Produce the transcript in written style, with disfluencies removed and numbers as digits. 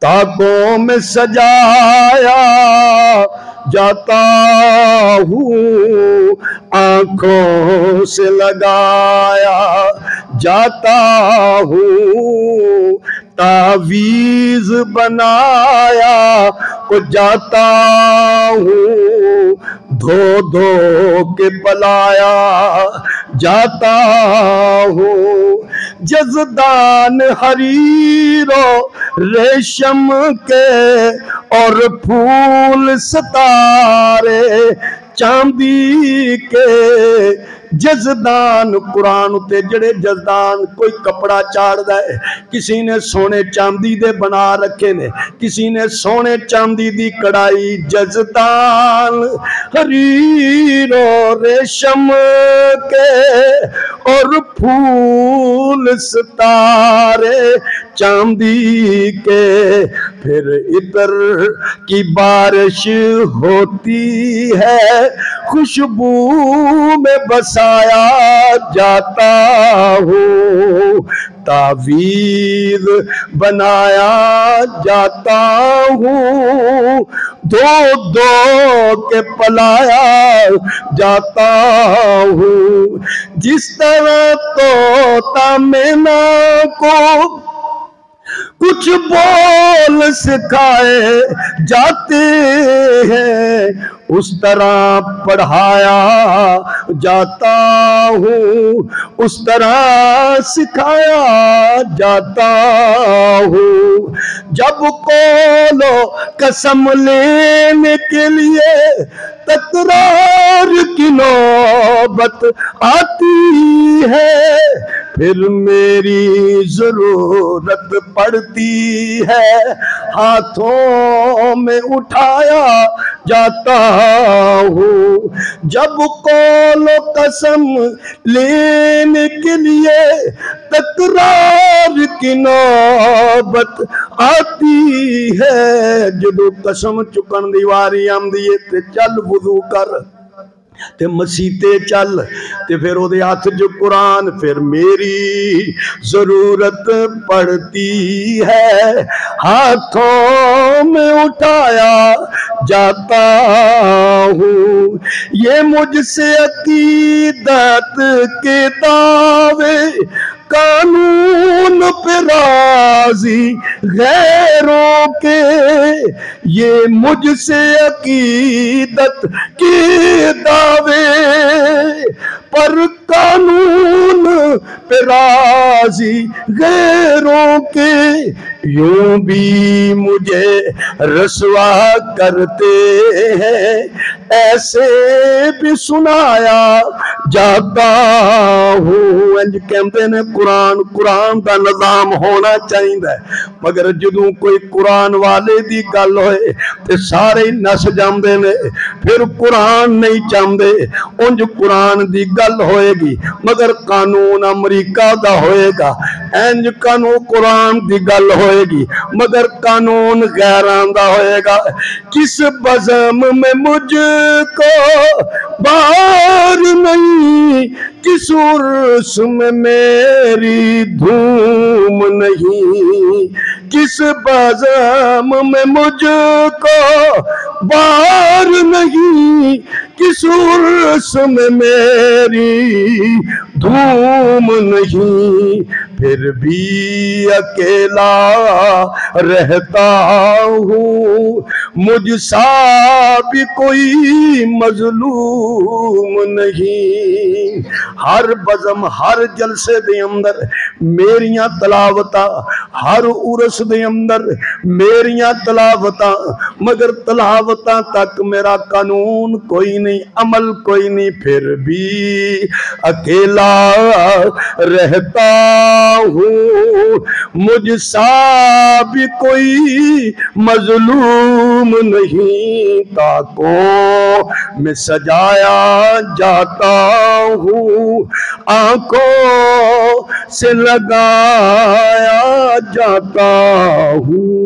ताकों में सजाया जाता हूँ, आंखों से लगाया जाता हूँ, तावीज बनाया को जाता हूँ, धो धो के पलाया जाता हूँ। जज़दान हरीरो रेशम के और फूल सितारे चांदी के, जज़दान कुरान उते जड़े जज़दान कोई कपड़ा चाड़दा है, किसी ने सोने चांदी दे बना रखे ने, किसी ने सोने चांदी दी कढ़ाई। जज़दान हरीरो रेशम के और फूल सितारे चांदी के, फिर इत्र की बारिश होती है, खुशबू में बसाया जाता हूँ, तावीज़ बनाया जाता हूँ, दो दो के पलाया जाता हूँ। जिस तरह तोता मैना को कुछ बोल सिखाए जाते हैं, उस तरह पढ़ाया जाता हूँ, उस तरह सिखाया जाता हूँ। जब कोलो कसम लेने के लिए तकरार की नौबत आती है, फिर मेरी जरूरत पड़ती है, हाथों में उठाया जाता हूँ। जब कौलो कसम लेने के लिए तकरार की नौबत आती है, जदों कसम चुकन दी वारी आंदी है ते चल वुज़ू कर ते मसीते चल, ते फिर ओदे हाथ जो कुरान, फिर मेरी जरूरत पड़ती है, हाथों में उठाया जाता हूँ। ये मुझसे अकीदत के दावे कानून पे राजी गैरों के, ये मुझसे अकीदत के दावे पर कानून पे राजी गैरों के, यूं भी मुझे रसवा करते हैं, ऐसे भी सुनाया जाता हूँ। इंज कहते ने कुरान, कुरान का निजाम होना चाहिए, मगर जदों कोई कुरान वाले दी गल होए ते सारे नस जाते ने, फिर कुरान नहीं चाहते। उंज कुरान दी गल होएगी मगर कानून अमरीका दा होएगा, इंज कानून कुरान दी गल होएगी मगर कानून गैरां दा होएगा। किस बज़म में मुझको बार नहीं, किस उर्स में मेरी धूम नहीं, किस बज़म में मुझको बार नहीं, किस उर्स में मेरी धूम नहीं, फिर भी अकेला रहता हूँ, मुझसा भी कोई मजलूम नहीं। हर बज़म हर जलसे दे अंदर मेरियां तलावतां, हर उरस दे अंदर मेरियां तलावतां, मगर तलावतां तक मेरा कानून कोई नहीं, अमल कोई नहीं, फिर भी अकेला रहता हूँ, मुझसा भी कोई मजलूम नहीं, ताकों में सजाया जाता हूँ, आंखों से लगाया जाता हूँ।